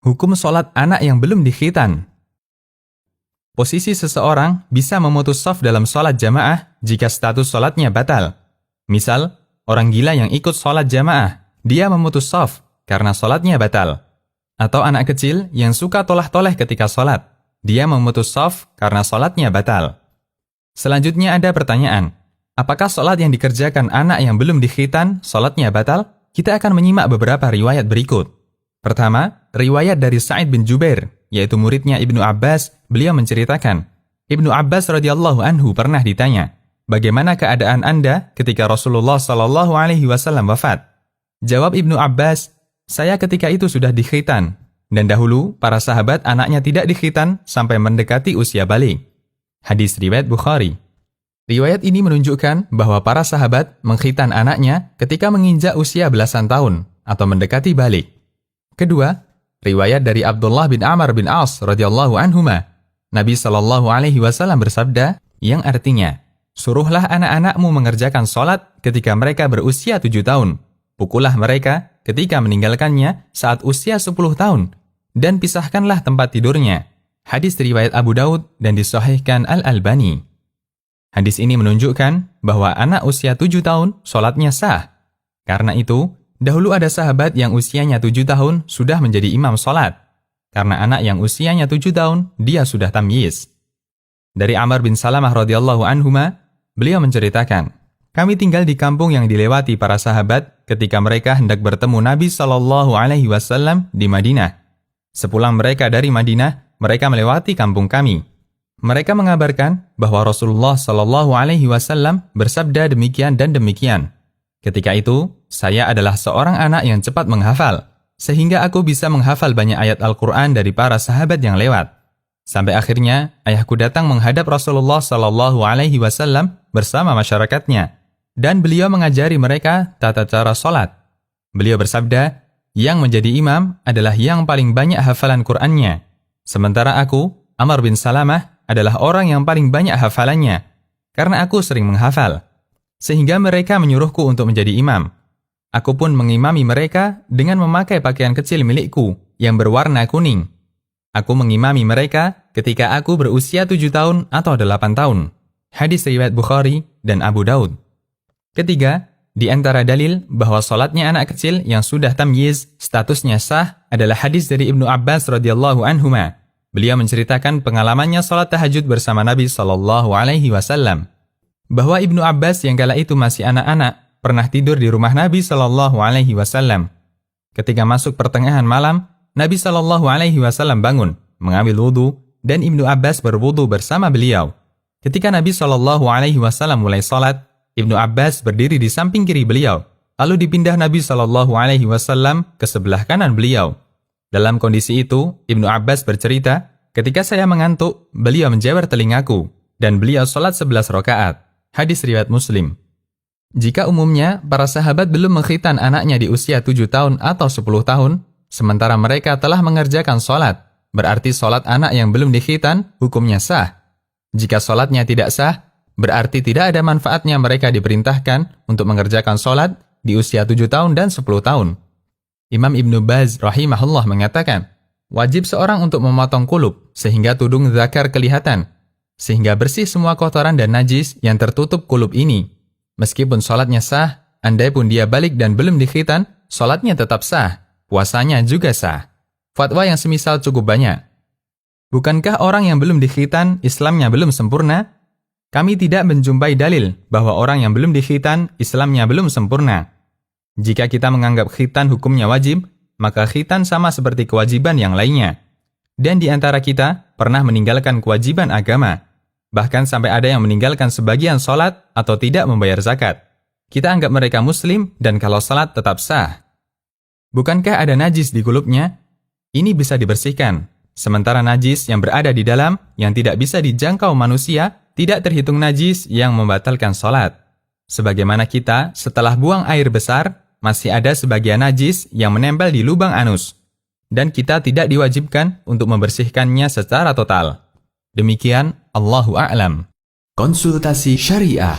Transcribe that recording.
Hukum sholat anak yang belum dikhitan. Posisi seseorang bisa memutus shaf dalam sholat jamaah jika status sholatnya batal. Misal, orang gila yang ikut sholat jamaah, dia memutus shaf karena sholatnya batal. Atau anak kecil yang suka tolah-toleh ketika sholat, dia memutus shaf karena sholatnya batal. Selanjutnya ada pertanyaan, apakah sholat yang dikerjakan anak yang belum dikhitan sholatnya batal? Kita akan menyimak beberapa riwayat berikut. Pertama, riwayat dari Sa'id bin Jubair, yaitu muridnya Ibnu Abbas. Beliau menceritakan, Ibnu Abbas radhiyallahu anhu pernah ditanya, bagaimana keadaan Anda ketika Rasulullah SAW wafat? Jawab Ibnu Abbas, saya ketika itu sudah dikhitan, dan dahulu para sahabat anaknya tidak dikhitan sampai mendekati usia balik. Hadis riwayat Bukhari. Riwayat ini menunjukkan bahwa para sahabat mengkhitan anaknya ketika menginjak usia belasan tahun atau mendekati balik. Kedua, riwayat dari Abdullah bin Amr bin As radhiyallahu anhuma. Nabi SAW bersabda yang artinya, suruhlah anak-anakmu mengerjakan sholat ketika mereka berusia 7 tahun. Pukullah mereka ketika meninggalkannya saat usia 10 tahun. Dan pisahkanlah tempat tidurnya. Hadis riwayat Abu Daud dan disahihkan Al-Albani. Hadis ini menunjukkan bahwa anak usia 7 tahun sholatnya sah. Karena itu, dahulu ada sahabat yang usianya 7 tahun sudah menjadi imam sholat. Karena anak yang usianya 7 tahun, dia sudah tamyiz. Dari Amr bin Salamah radhiyallahu anhuma, beliau menceritakan, kami tinggal di kampung yang dilewati para sahabat ketika mereka hendak bertemu Nabi SAW di Madinah. Sepulang mereka dari Madinah, mereka melewati kampung kami. Mereka mengabarkan bahwa Rasulullah SAW bersabda demikian dan demikian. Ketika itu, saya adalah seorang anak yang cepat menghafal, sehingga aku bisa menghafal banyak ayat Al-Quran dari para sahabat yang lewat. Sampai akhirnya, ayahku datang menghadap Rasulullah SAW bersama masyarakatnya, dan beliau mengajari mereka tata cara sholat. Beliau bersabda, yang menjadi imam adalah yang paling banyak hafalan Qur'annya. Sementara aku, Amr bin Salamah, adalah orang yang paling banyak hafalannya, karena aku sering menghafal. Sehingga mereka menyuruhku untuk menjadi imam. Aku pun mengimami mereka dengan memakai pakaian kecil milikku yang berwarna kuning. Aku mengimami mereka ketika aku berusia 7 tahun atau 8 tahun. Hadis riwayat Bukhari dan Abu Daud. Ketiga, di antara dalil bahwa sholatnya anak kecil yang sudah tamyiz statusnya sah adalah hadis dari Ibnu Abbas radhiyallahu anhuma. Beliau menceritakan pengalamannya sholat tahajud bersama Nabi SAW. Bahwa Ibnu Abbas yang kala itu masih anak-anak pernah tidur di rumah Nabi SAW. Ketika masuk pertengahan malam, Nabi SAW bangun, mengambil wudhu, dan Ibnu Abbas berwudhu bersama beliau. Ketika Nabi SAW mulai sholat, Ibnu Abbas berdiri di samping kiri beliau, lalu dipindah Nabi SAW ke sebelah kanan beliau. Dalam kondisi itu, Ibnu Abbas bercerita, ketika saya mengantuk, beliau menjewer telingaku, dan beliau sholat 11 rakaat. Hadis riwayat Muslim. Jika umumnya para sahabat belum mengkhitan anaknya di usia 7 tahun atau 10 tahun, sementara mereka telah mengerjakan sholat, berarti sholat anak yang belum dikhitan hukumnya sah. Jika sholatnya tidak sah, berarti tidak ada manfaatnya mereka diperintahkan untuk mengerjakan sholat di usia 7 tahun dan 10 tahun. Imam Ibnu Baz rahimahullah mengatakan, wajib seorang untuk memotong kulub sehingga tudung zakar kelihatan, sehingga bersih semua kotoran dan najis yang tertutup kulub ini. Meskipun sholatnya sah, andai pun dia balik dan belum dikhitan, sholatnya tetap sah, puasanya juga sah. Fatwa yang semisal cukup banyak. Bukankah orang yang belum dikhitan, Islamnya belum sempurna? Kami tidak menjumpai dalil bahwa orang yang belum dikhitan, Islamnya belum sempurna. Jika kita menganggap khitan hukumnya wajib, maka khitan sama seperti kewajiban yang lainnya. Dan di antara kita pernah meninggalkan kewajiban agama. Bahkan sampai ada yang meninggalkan sebagian sholat atau tidak membayar zakat. Kita anggap mereka muslim dan kalau sholat tetap sah. Bukankah ada najis di kulubnya? Ini bisa dibersihkan. Sementara najis yang berada di dalam yang tidak bisa dijangkau manusia tidak terhitung najis yang membatalkan sholat. Sebagaimana kita setelah buang air besar, masih ada sebagian najis yang menempel di lubang anus. Dan kita tidak diwajibkan untuk membersihkannya secara total. Demikian, Allahu a'lam. Konsultasi Syariah.